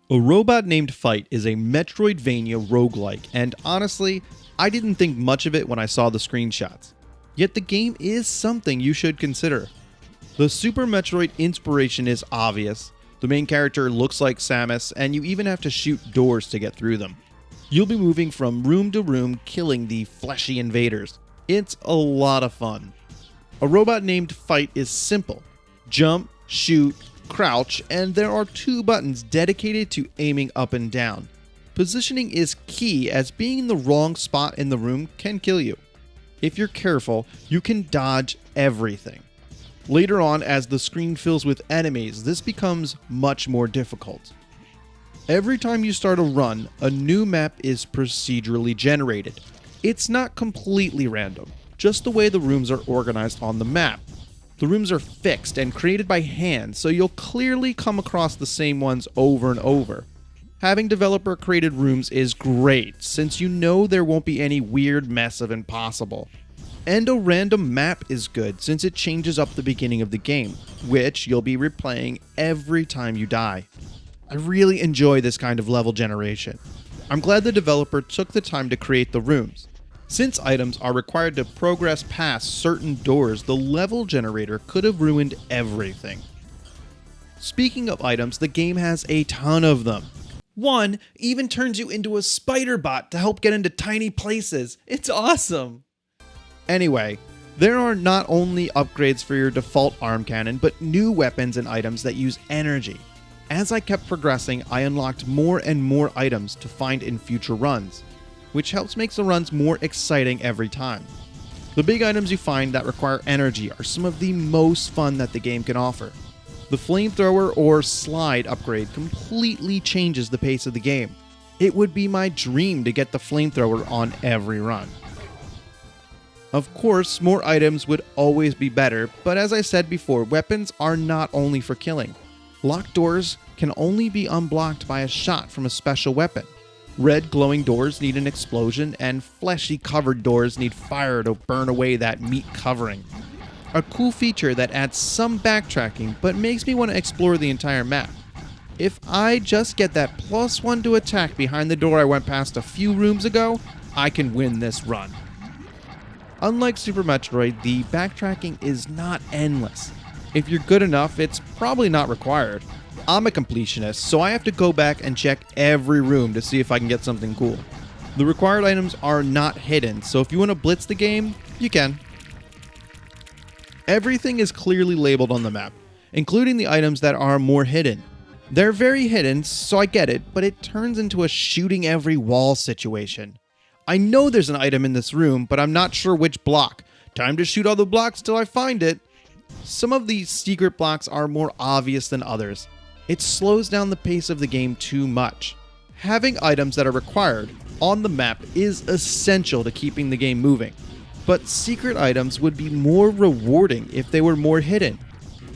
A Robot Named Fight is a Metroidvania roguelike, and honestly, I didn't think much of it when I saw the screenshots. Yet the game is something you should consider. The Super Metroid inspiration is obvious, the main character looks like Samus, and you even have to shoot doors to get through them. You'll be moving from room to room killing the fleshy invaders. It's a lot of fun. A Robot Named Fight is simple. Jump, shoot, crouch, and there are 2 buttons dedicated to aiming up and down. Positioning is key, as being in the wrong spot in the room can kill you. If you're careful, you can dodge everything. Later on, as the screen fills with enemies, this becomes much more difficult. Every time you start a run, a new map is procedurally generated. It's not completely random, just the way the rooms are organized on the map. The rooms are fixed and created by hand, so you'll clearly come across the same ones over and over. Having developer-created rooms is great, since you know there won't be any weird mess of impossible. And a random map is good, since it changes up the beginning of the game, which you'll be replaying every time you die. I really enjoy this kind of level generation. I'm glad the developer took the time to create the rooms. Since items are required to progress past certain doors, the level generator could have ruined everything. Speaking of items, the game has a ton of them. One even turns you into a spider bot to help get into tiny places. It's awesome! Anyway, there are not only upgrades for your default arm cannon, but new weapons and items that use energy. As I kept progressing, I unlocked more and more items to find in future runs, which helps make the runs more exciting every time. The big items you find that require energy are some of the most fun that the game can offer. The flamethrower or slide upgrade completely changes the pace of the game. It would be my dream to get the flamethrower on every run. Of course, more items would always be better, but as I said before, weapons are not only for killing. Locked doors can only be unblocked by a shot from a special weapon. Red glowing doors need an explosion, and fleshy covered doors need fire to burn away that meat covering. A cool feature that adds some backtracking, but makes me want to explore the entire map. If I just get that +1 to attack behind the door I went past a few rooms ago, I can win this run. Unlike Super Metroid, the backtracking is not endless. If you're good enough, it's probably not required. I'm a completionist, so I have to go back and check every room to see if I can get something cool. The required items are not hidden, so if you want to blitz the game, you can. Everything is clearly labeled on the map, including the items that are more hidden. They're very hidden, so I get it, but it turns into a shooting every wall situation. I know there's an item in this room, but I'm not sure which block. Time to shoot all the blocks till I find it. Some of these secret blocks are more obvious than others. It slows down the pace of the game too much. Having items that are required on the map is essential to keeping the game moving, but secret items would be more rewarding if they were more hidden.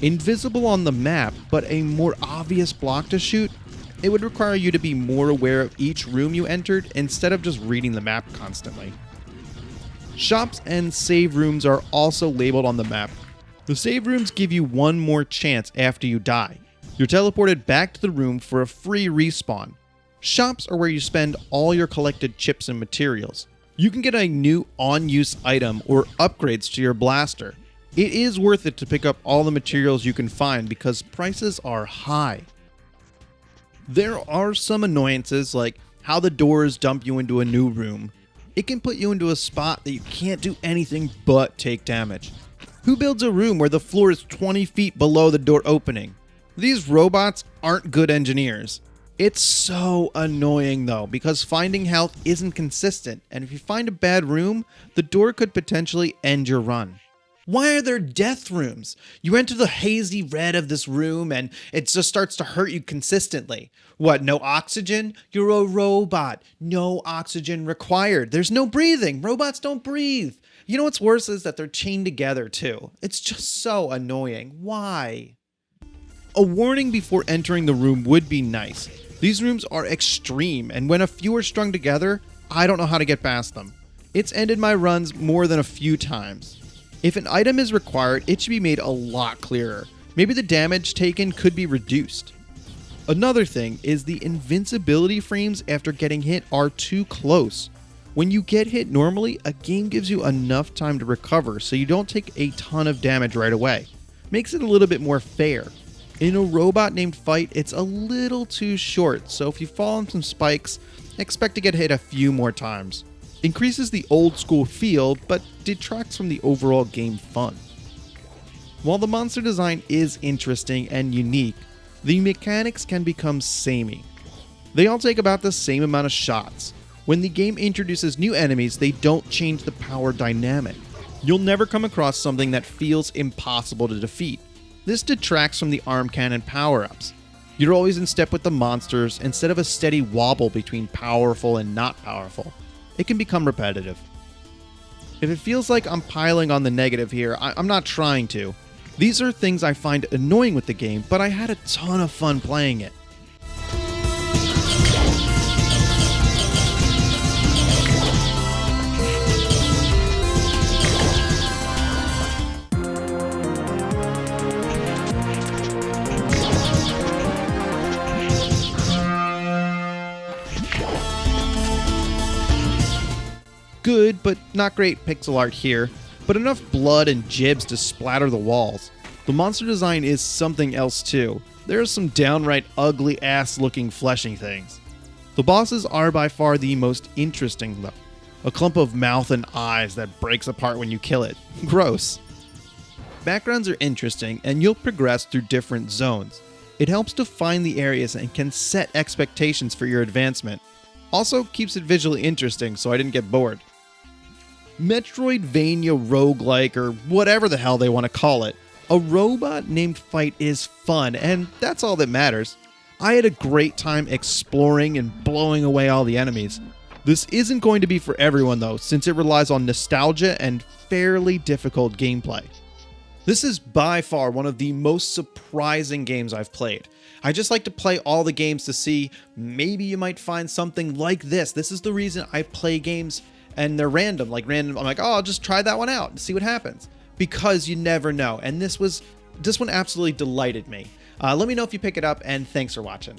Invisible on the map, but a more obvious block to shoot, it would require you to be more aware of each room you entered instead of just reading the map constantly. Shops and save rooms are also labeled on the map. The save rooms give you one more chance after you die. You're teleported back to the room for a free respawn. Shops are where you spend all your collected chips and materials. You can get a new on-use item or upgrades to your blaster. It is worth it to pick up all the materials you can find because prices are high. There are some annoyances like how the doors dump you into a new room. It can put you into a spot that you can't do anything but take damage. Who builds a room where the floor is 20 feet below the door opening? These robots aren't good engineers. It's so annoying though, because finding health isn't consistent, and if you find a bad room, the door could potentially end your run. Why are there death rooms? You enter the hazy red of this room and it just starts to hurt you consistently. What, no oxygen? You're a robot. No oxygen required. There's no breathing. Robots don't breathe. You know what's worse is that they're chained together too. It's just so annoying. Why? A warning before entering the room would be nice. These rooms are extreme, and when a few are strung together, I don't know how to get past them. It's ended my runs more than a few times. If an item is required, it should be made a lot clearer. Maybe the damage taken could be reduced. Another thing is the invincibility frames after getting hit are too close. When you get hit normally, a game gives you enough time to recover so you don't take a ton of damage right away. Makes it a little bit more fair. In a robot named Fight, it's a little too short, so if you fall on some spikes, expect to get hit a few more times. Increases the old school feel, but detracts from the overall game fun. While the monster design is interesting and unique, the mechanics can become samey. They all take about the same amount of shots. When the game introduces new enemies, they don't change the power dynamic. You'll never come across something that feels impossible to defeat. This detracts from the arm cannon power-ups. You're always in step with the monsters instead of a steady wobble between powerful and not powerful. It can become repetitive. If it feels like I'm piling on the negative here, I'm not trying to. These are things I find annoying with the game, but I had a ton of fun playing it. Good, but not great pixel art here, but enough blood and gibs to splatter the walls. The monster design is something else too. There are some downright ugly ass looking fleshy things. The bosses are by far the most interesting though. A clump of mouth and eyes that breaks apart when you kill it. Gross. Backgrounds are interesting and you'll progress through different zones. It helps define the areas and can set expectations for your advancement. Also keeps it visually interesting so I didn't get bored. Metroidvania roguelike, or whatever the hell they want to call it, a robot named Fight is fun, and that's all that matters. I had a great time exploring and blowing away all the enemies. This isn't going to be for everyone though, since it relies on nostalgia and fairly difficult gameplay. This is by far one of the most surprising games I've played. I just like to play all the games to see maybe you might find something like this. This is the reason I play games and they're random. I'm like, oh, I'll just try that one out and see what happens. Because you never know. And this one absolutely delighted me. Let me know if you pick it up, and thanks for watching.